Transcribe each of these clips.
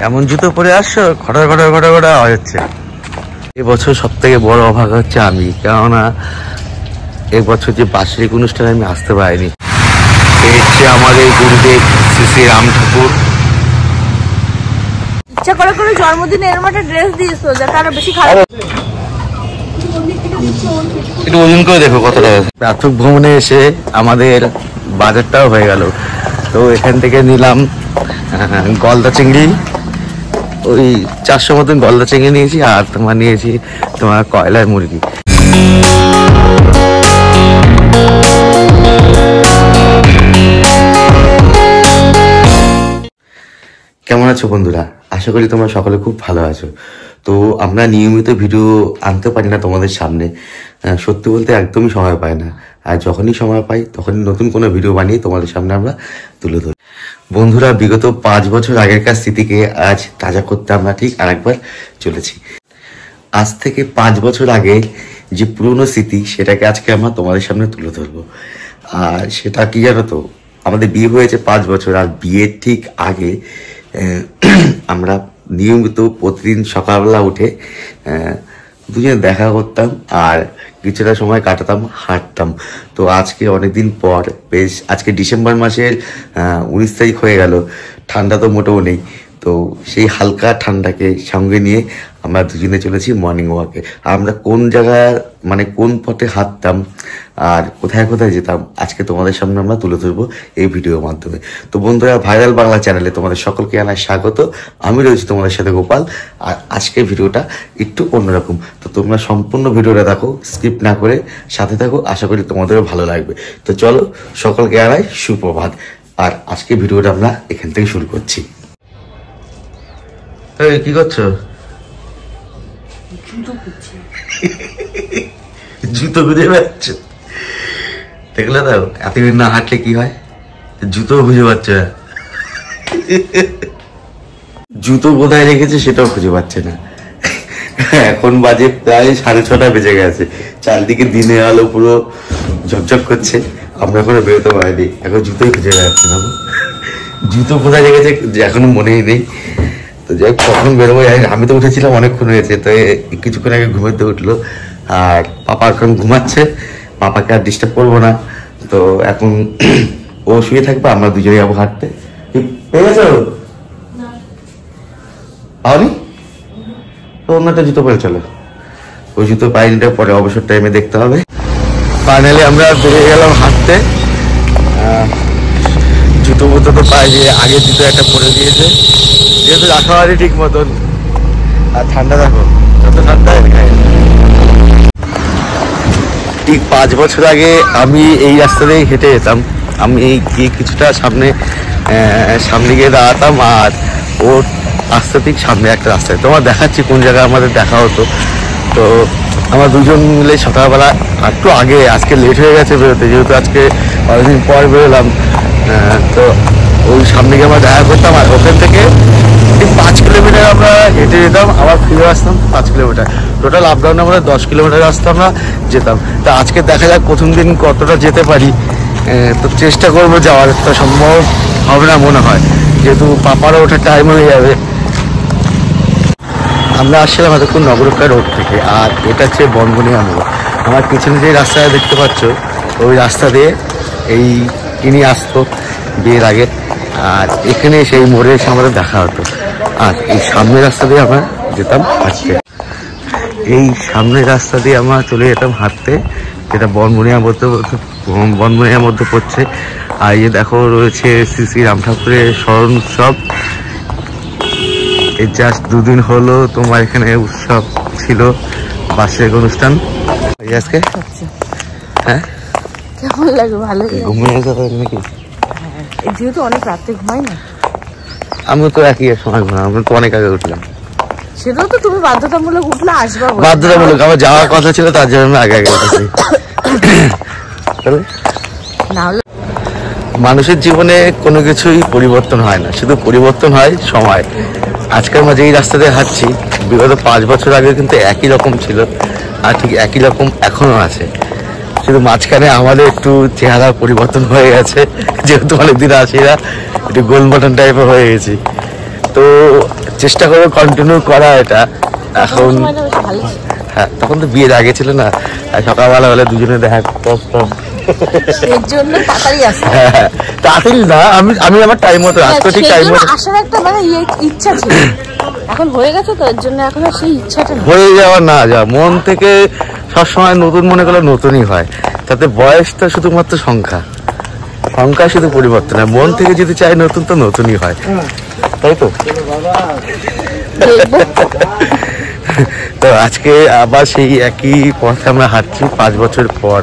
এমন জুতো পরে আসছো, ঘটা ঘটা ঘটা ঘটা আওয়াজ হচ্ছে। এবছর সব থেকে বড় অভাগ হচ্ছে আমি, কেননা এবছর যে বার্ষিক অনুষ্ঠানে আমি আসতে পারিনি। এই হচ্ছে আমাদের গুরুদেব শ্রী শ্রী রাম ঠাকুর। ইচ্ছা করে করে জন্মদিনে এরকম একটা ড্রেস দিয়েছো যাতে আরো বেশি খারাপ। একটু ওজন করে দেখো কতটা। প্রাথমিক ভ্রমণে এসে আমাদের বাজারটাও হয়ে গেল। তো এখান থেকে নিলাম গলদা চিংড়ি, ওই 400 মতন গলদা চিংড়ি নিয়েছি, আর তোমার নিয়েছি তোমার কয়লার মুরগি। কেমন আছো বন্ধুরা? আশা করি তোমরা সকলে খুব ভালো আছো। তো আমরা নিয়মিত ভিডিও আনতে পারি না তোমাদের সামনে, সত্যি বলতে একদমই সময় পাই না। আর যখনই সময় পাই তখনই নতুন কোনো ভিডিও বানিয়ে তোমাদের সামনে আমরা তুলে ধরি। বন্ধুরা, বিগত 5 বছর আগেরকার স্মৃতিকে আজ তাজা করতে আমরা ঠিক আরেকবার চলেছি। আজ থেকে 5 বছর আগে যে পুরনো স্মৃতি, সেটাকে আজকে আমরা তোমাদের সামনে তুলে ধরবো। আর সেটা কি জানো তো, আমাদের বিয়ে হয়েছে 5 বছর, আর বিয়ের ঠিক আগে আমরা নিয়মিত প্রতিদিন সকালবেলা উঠে দুজনে দেখা করতাম আর কিছুটা সময় কাটাতাম, হাঁটতাম। তো আজকে অনেকদিন পর, বেশ আজকে ডিসেম্বর মাসের 19 তারিখ হয়ে গেল, ঠান্ডা তো মোটেও নেই। তো সেই হালকা ঠান্ডাকে সঙ্গে নিয়ে আমরা দুজনে চলেছি মর্নিং ওয়াকে। আমরা কোন জায়গায় মানে কোন পথে হাঁটতাম আর কোথায় কোথায় যেতাম আজকে তোমাদের সামনে আমরা তুলে ধরবো এই ভিডিওর মাধ্যমে। তো বন্ধুরা, ভাইরাল বাংলা চ্যানেলে তোমাদের সকলকে জানাই স্বাগত। আমি রয়েছি তোমাদের সাথে গোপাল। আর আজকের ভিডিওটা একটু অন্যরকম, তো তোমরা সম্পূর্ণ ভিডিওটা দেখো, স্কিপ না করে সাথে থাকো। আশা করি তোমাদেরও ভালো লাগবে। তো চলো, সকলকে জানাই সুপ্রভাত। আর আজকের ভিডিওটা আমরা এখান থেকে শুরু করছি। কি করছো? জুতো খুঁজে পাচ্ছ? দেখলে তো, এতদিন না হাঁটলে কি হয়, জুতো খুঁজে পাচ্ছে না। জুতো কোথায় রেখেছে সেটাও খুঁজে পাচ্ছে না। এখন বাজে প্রায় 6:30 বেজে গেছে, চারদিকে দিনে আলো পুরো ঝকঝক করছে। আমরা এখনো বেরোতে পারিনি, এখন জুতোই খুঁজে যাচ্ছে না। জুতো কোথায় রেখেছে এখনো মনেই নেই। তো যাই হোক, কখন বেরোবো জানি না। আমি তো উঠেছিলাম অনেকক্ষণ হয়েছে, তো কিছুক্ষণ আগে ঘুমাতে উঠলো। আর পাপা এখন ঘুমাচ্ছে, পাপাকে আর ডিস্টার্ব করবো না। তো এখন ও শুয়ে থাকবে, আমরা দুজনে যাবো হাঁটতে। পেয়ে গেছো? পাওনি? তো অন্য একটা জুতো পরে চলো। ওই জুতো পাইনিটা পরে অবসর টাইমে দেখতে হবে। ফাইনালি আমরা বেরিয়ে গেলাম হাঁটতে। জুতো মতো তো পাই যে আগের জুতো একটা পরে দিয়েছে, যেহেতু রাখা হয়নি ঠিক মতন। আর ঠান্ডা দেখো, যত ঠান্ডা ঠিক 5 বছর আগে আমি এই রাস্তা দিয়ে হেঁটে যেতাম। আমি গিয়ে কিছুটা সামনে গিয়ে দাঁড়াতাম, আর ওর রাস্তা ঠিক সামনে একটা রাস্তায়। তোমার দেখাচ্ছি কোন জায়গায় আমাদের দেখা হতো। তো আমরা দুজন মিলে সকালবেলা একটু আগে, আজকে লেট হয়ে গেছে বেরোতে, যেহেতু আজকে অনেকদিন পর বেরোলাম। তো ওই সামনে গিয়ে আমরা দেখা করতাম, আর ওখান থেকে ঠিক 5 কিলোমিটার আমরা হেঁটে যেতাম, আবার ফিরে আসতাম 5 কিলোমিটার। টোটাল আপ ডাউন আমরা 10 কিলোমিটার রাস্তা আমরা যেতাম। তা আজকে দেখা যাক প্রথম দিন কতটা যেতে পারি। তো চেষ্টা করবো যাওয়ার, তো সম্ভব হবে না মনে হয়, যেহেতু পাপারও ওঠার টাইম হয়ে যাবে। আমরা আসছিলাম এতক্ষণ নগরকা রোড থেকে, আর এটা হচ্ছে বনবনিয়া মোড়। আমার পিছনে যে রাস্তাটা দেখতে পাচ্ছ, ওই রাস্তা দিয়ে এই ইনি আসতো বিয়ের আগে। আর এখানে সেই মোড়ে এসে আমাদের দেখা হতো। আর এই সামনের রাস্তা দিয়ে আমরা যেতাম হাঁটতে। এই সামনের রাস্তা দিয়ে আমরা চলে যেতাম হাঁটতে, যেটা বনবনিয়ার মধ্যে পড়ছে। আর এই দেখো রয়েছে শ্রী শ্রী রাম ঠাকুরের স্মরণ উৎসব। এই জাস্ট 2 দিন হলো তোমার এখানে উৎসব ছিল, বার্ষিক অনুষ্ঠান। আজকে হ্যাঁ কেমন লাগে? ভালো ঘুমিয়ে যাবে নাকি? যেহেতু অনেক রাত্রে ঘুমাই না, আমি তো একই সময় ঘুমাই, আমি তো অনেক আগে উঠলাম। সেটাও তো তুমি বাধ্যতামূলক উঠলে আসবা। বাধ্যতামূলক, আমার যাওয়ার কথা ছিল, তার জন্য আমি আগে উঠেছি। মানুষের জীবনে কোনো কিছুই পরিবর্তন হয় না, শুধু পরিবর্তন হয় সময়। আজকের মাঝে এই রাস্তা দিয়ে হাঁটছি, বিগত 5 বছর আগে কিন্তু একই রকম ছিল, আর ঠিক একই রকম এখনো আছে। শুধু মাঝখানে আমাদের একটু চেহারা পরিবর্তন হয়ে গেছে, যেহেতু অনেকদিন আসি না, একটু গোল মটন টাইপের হয়ে গেছি। তো চেষ্টা করবো কন্টিনিউ করা এটা। এখন সময়টা বেশ ভালো ছিল। হ্যাঁ, তখন তো বিয়ের আগে ছিল না, সকালবেলা হলে দুজনে দেখা করতাম। এর জন্য তাড়াতাড়ি আসে। হ্যাঁ, তাড়াতাড়ি না, আমি আমার টাইম মতো আসতো, ঠিক টাইম মতো। আসার একটা মানে ইচ্ছা ছিল, এখন হয়ে গেছে তো এর জন্য এখন আর সেই ইচ্ছাটা নেই। হয়ে যাওয়া না যাওয়া, মন থেকে সবসময় নতুন মনে করলে নতুনই হয়। তাতে বয়সটা শুধুমাত্র সংখ্যা শুধু পরিবর্তন হয়। মন থেকে যদি চাই নতুন, তো নতুনই হয়, তাই তো? তো আজকে আবার সেই একই পথে আমরা হাঁটছি 5 বছর পর।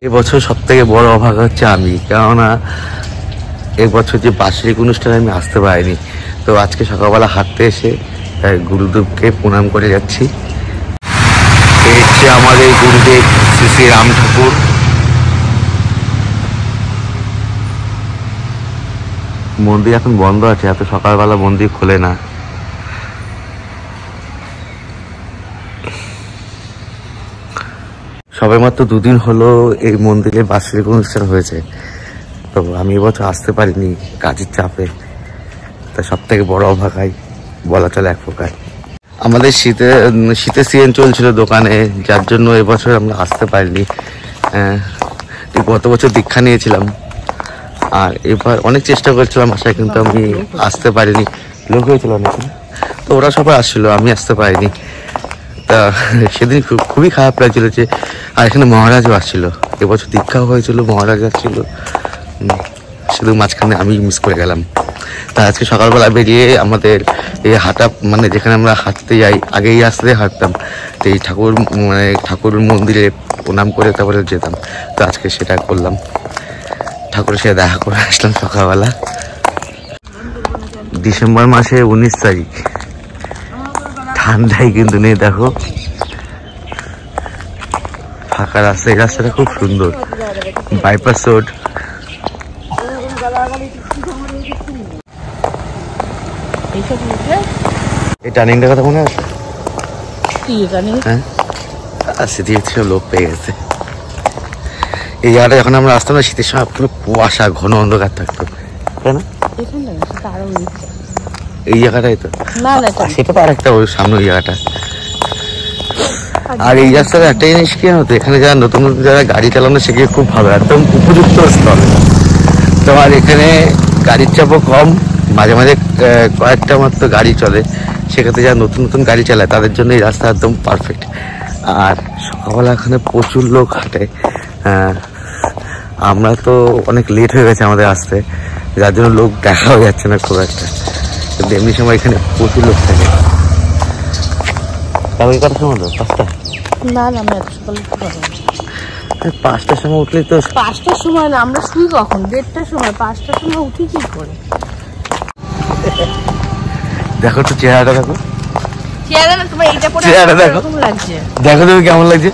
এবছর সব থেকে বড় অভাগ হচ্ছে আমি, কেননা এবছর যে বার্ষিক অনুষ্ঠানে আমি আসতে পারিনি। তো আজকে সকালবেলা হাঁটতে এসে গুরুদেবকে প্রণাম করে যাচ্ছি। এই হচ্ছে আমাদের গুরুদেব শ্রী শ্রী রাম ঠাকুর। মন্দির এখন বন্ধ আছে, এত সকালবেলা মন্দির খোলে না। সবেমাত্র 2 দিন হলো এই মন্দিরে বার্ষিক অনুষ্ঠান হয়েছে। তো আমি এবছর আসতে পারিনি কাজের চাপে, তা সব থেকে বড় অভাগাই বলা চলে এক প্রকার। আমাদের শীতের সিজন চলছিল দোকানে, যার জন্য এবছর আমরা আসতে পারিনি। গত বছর দীক্ষা নিয়েছিলাম, আর এবার অনেক চেষ্টা করছিলাম আসায়, কিন্তু আমি আসতে পারিনি। লোক হয়েছিল অনেক, তো ওরা সবাই আসছিল, আমি আসতে পারিনি। তা সেদিন খুবই খারাপ লাগছিল যে, আর এখানে মহারাজও আসছিল, এবছর দীক্ষাও হয়েছিল, মহারাজ আসছিল, শুধু মাঝখানে আমি মিস করে গেলাম। তা আজকে সকালবেলা বেরিয়ে আমাদের এই হাঁটা, মানে যেখানে আমরা হাঁটতে যাই, আগে এই রাস্তাতে হাঁটতাম, তো এই ঠাকুর মন্দিরে প্রণাম করে তারপরে যেতাম। তো আজকে সেটা করলাম, ঠাকুরের সাথে দেখা করে আসলাম সকালবেলা। ডিসেম্বর মাসে 19 তারিখ, ঠান্ডাই কিন্তু নেই, দেখো ফাঁকা রাস্তা। এই রাস্তাটা খুব সুন্দর, বাইপাস রোড। এই টার্নিংটার কথা মনে আছে? হ্যাঁ, স্মৃতি লোক পেয়ে গেছে। এই জায়গাটা যখন আমরা আসতাম না, শীতের সময় পুরো কুয়াশা, ঘন অন্ধকার থাকতো, তাই না? এই জায়গাটাই তো, সেটা তো আরেকটা ওই সামনে ওই জায়গাটা। আর এই রাস্তার একটা জিনিস কি হতো, এখানে যারা নতুন নতুন যারা গাড়ি চালানো শিখে খুব ভালো, একদম উপযুক্ত স্থল। তোমার এখানে গাড়ির চাপও কম, মাঝে মাঝে কয়েকটা মাত্র গাড়ি চলে, সেক্ষেত্রে যারা নতুন নতুন গাড়ি চালায় তাদের জন্য এই রাস্তা একদম পারফেক্ট। আর সকালবেলা এখানে প্রচুর লোক হাঁটে। আমরা তো অনেক লেট হয়ে গেছে আমাদের আসতে, যার জন্য লোক দেখা হয়ে যাচ্ছে না খুব একটা, কিন্তু এমনি সময় এখানে প্রচুর লোক থাকে। তাহলে কত সময় হলো? 5টা? না না, আমি এত সকালে 5টার সময় উঠলেই তো। 5টার সময় না, আমরা শুই কখন? 1:30টার সময়। 5টার সময় উঠি কি করে? দেখো তো চেহারাটা, দেখো চেহারা না, তোমার এইটা পরে চেহারা দেখো, এরকম লাগছে। দেখো তুমি কেমন লাগছে।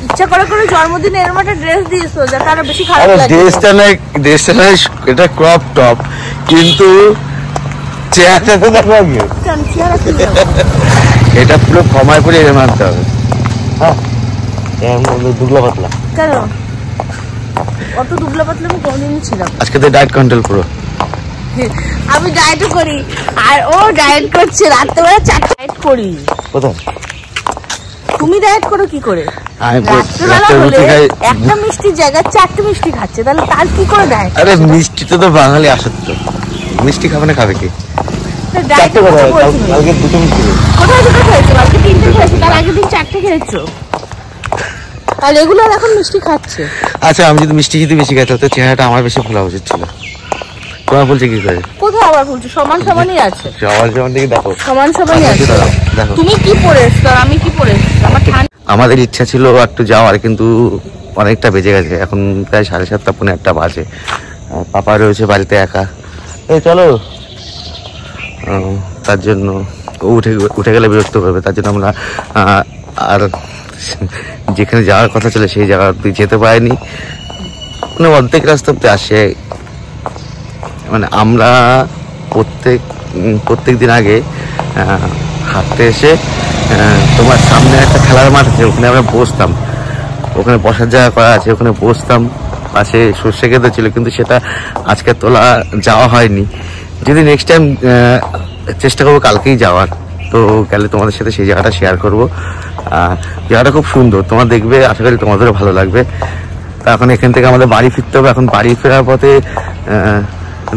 ইচ্ছা করে করে জন্মদিনে এরকম একটা ড্রেস দিয়েছো যাতে আরো বেশি খারাপ লাগে। ড্রেসটা নয়, এটা ক্রপ টপ, কিন্তু চেহারাটা তো দেখো আগে। এটা পুরো কমায় করে এর মানতে হবে। হ্যাঁ, দুবলা পাতলা। কেন অত দুবলা পাতলা? আমি কোনদিনই ছিলাম। আজকে তো ডায়েট কন্ট্রোল পুরো। আমি ডায়েটও করি, আর ও ডায়েট করছে, রাত্রেবেলা 4টা ডায়েট করি। কোথায় তুমি ডায়েট করো কি করে? রাত্রেবেলা হলে একটা মিষ্টির জায়গায় 4টে মিষ্টি খাচ্ছে, তাহলে তার কি করে ডায়েট? আরে মিষ্টি তো বাঙালি আসত্ব, মিষ্টি খাবে না, খাবে কি? ডায়েট করতে বলছি। কালকে 2টো মিষ্টি কোথায় 2টো খেয়েছো? কালকে 3টে খেয়েছো, তার আগের দিন 4টে খেয়েছো, আর রেগুলার এখন মিষ্টি খাচ্ছে। আচ্ছা, আমি যদি মিষ্টি বেশি খাইতাম তো চেহারাটা আমার বেশি ফোলা উচিত ছিল। তোমার বলছে কি করে? কোথায় আবার বলছো? সমান সমানই আছে। সবার যেমন দিকে দেখো, সমান সমানই আছে। দেখো তুমি কি পরে এসছো আর আমি কি পরে এসছি? আমার ঠান্ডা। আমাদের ইচ্ছা ছিল একটু যাওয়ার, কিন্তু অনেকটা বেজে গেছে, এখন প্রায় 7:30 পৌনে 1টা বাজে। পাপা রয়েছে বাড়িতে একা, এই চলো। তার জন্য উঠে গেলে বিরক্ত করবে, তার জন্য আমরা আর যেখানে যাওয়ার কথা ছিল সেই জায়গা যেতে পারিনি। মানে অর্ধেক রাস্তাতে আসে, মানে আমরা প্রত্যেক দিন আগে হাঁটতে এসে তোমার সামনে একটা খেলার মাঠ আছে, ওখানে আমরা বসতাম। ওখানে বসার জায়গা করা আছে, ওখানে বসতাম। পাশে সর্ষে ক্ষেত ছিল, কিন্তু সেটা আজকে তোলা যাওয়া হয়নি। যদি নেক্সট টাইম চেষ্টা করবো কালকেই যাওয়ার, তো গেলে তোমাদের সাথে সেই জায়গাটা শেয়ার করবো। জায়গাটা খুব সুন্দর, তোমার দেখবে, আশা করি তোমাদেরও ভালো লাগবে। তো এখন এখান থেকে আমাদের বাড়ি ফিরতে হবে। এখন বাড়ি ফেরার পথে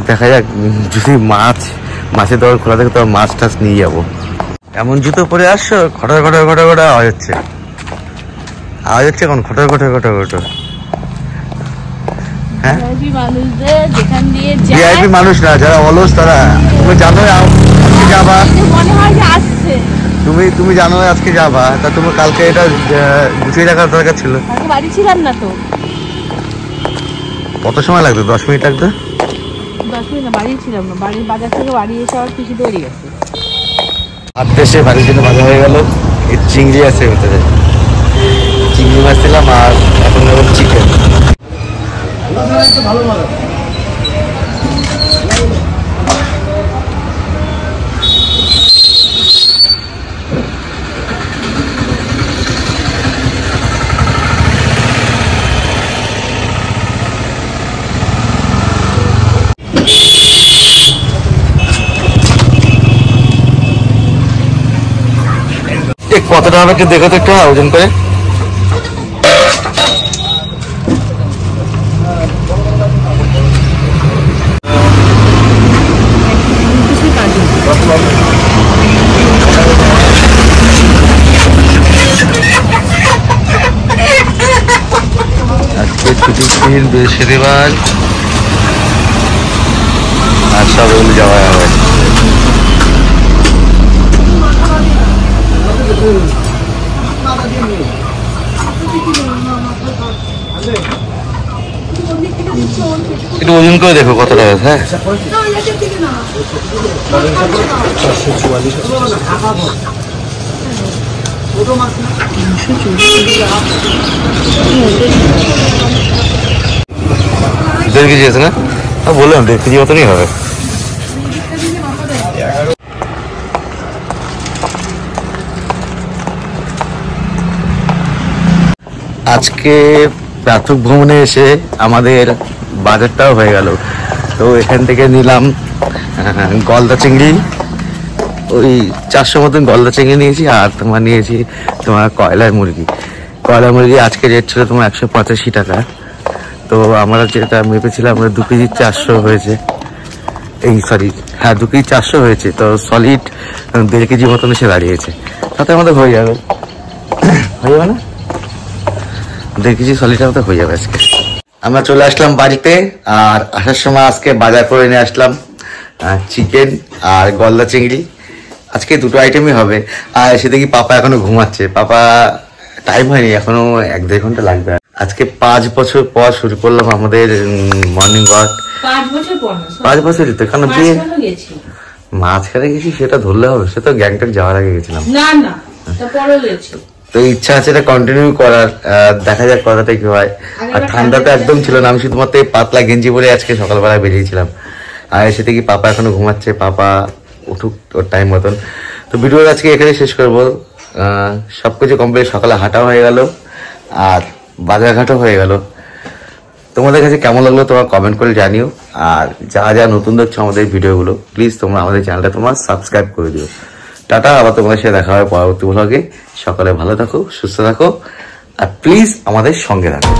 দেখা যাক, যদি মাছের দোকান খোলা থাকে তো মাছ টাছ নিয়ে যাবো। এমন জুতো পরে আসছো, খটর খটর খটর খটর আওয়াজ হচ্ছে এখন, খটর খটর খটর খটর। হ্যাঁ, ভিআইপি মানুষ না, যারা অলস তারা। তুমি জানো আজকে যাবা, তুমি জানো আজকে যাবা, তা তুমি কালকে এটা গুছিয়ে রাখার দরকার ছিল। বাড়ি ছিলাম না তো। কত সময় লাগতো? 10 মিনিট লাগতো। 10 মিনিট না, বাড়ি ছিলাম না। বাড়ির বাজার থেকে বাড়ি এসে আর কিছু তৈরি গেছে। আর দেশে বাড়ির জন্য বাজার হয়ে গেল। এই চিংড়ি আছে ভিতরে, চিংড়ি মাছ দিলাম, আর এখন নেব চিকেন। কত টাকা একটু দেখো তো, একটু ওজন করে। আজকে ছুটির দিন, বৃহস্পতিবার, আর সব এগুলো যাওয়া হবে। একটু ওজন করে দেখো কত টাকা। হ্যাঁ, দেড় কেজি আছে না? বললাম 1.5 কেজি মতনই হবে। আজকে প্রাথমিক ভ্রমণে এসে আমাদের বাজারটাও হয়ে গেল। তো এখান থেকে নিলাম গলদা চিংড়ি, ওই 400 মতন গলদা চিংড়ি নিয়েছি। আর তোমার নিয়েছি তোমার কয়লার মুরগি। কয়লার মুরগি আজকে রেট ছিল তোমার 185 টাকা। তো আমরা যেটা মেপেছিলাম 2 কেজি 400 হয়েছে। এই সরি, হ্যাঁ 2 কেজি 400 হয়েছে। তো সলিড 1.5 কেজি মতন এসে দাঁড়িয়েছে। তাতে আমাদের হয়ে যাবে, হয়ে যাবে না? 1.5 কেজি সলিড আমাদের হয়ে যাবে আজকে। আমরা চলে আসলাম বাড়িতে, আর আসার সময় আজকে বাজার করে নিয়ে আসলাম চিকেন আর গলদা চিংড়ি। আজকে দুটো আইটেমই হবে। আর এসে দেখি পাপা এখনো ঘুমাচ্ছে। পাপা টাইম হয়নি, এখনো 1-1.5 ঘন্টা লাগবে। আজকে 5 বছর পর শুরু করলাম আমাদের মর্নিং ওয়াক। 5 বছরই তো, কেন বিয়ে মাঝখানে গেছি সেটা ধরলে হবে? সে তো গ্যাংটক যাওয়ার আগে গেছিলাম। তো ইচ্ছা আছে এটা কন্টিনিউ করার, দেখা যাক কথাটা কি হয়। আর ঠান্ডাটা একদম ছিল না, আমি শুধুমাত্র পাতলা গেঞ্জি পরে আজকে সকালবেলা বেরিয়েছিলাম। আর এসে দেখি পাপা এখনো ঘুমাচ্ছে। পাপা উঠুক ওর টাইম মতন। তো ভিডিও আজকে এখানে শেষ করবো। সবকিছু কমপ্লিট, সকালে হাঁটাও হয়ে গেল আর বাজারঘাটও হয়ে গেল। তোমাদের কাছে কেমন লাগলো তোমরা কমেন্ট করে জানিও। আর যা নতুন দেখছো আমাদের ভিডিওগুলো, প্লিজ তোমরা আমাদের চ্যানেলটা তোমার সাবস্ক্রাইব করে দিও। টাটা, আবার তোমাদের সাথে দেখা হবে পরবর্তী ব্লগে। সকালে ভালো থাকো, সুস্থ থাকো, আর প্লিজ আমাদের সঙ্গে থাকো।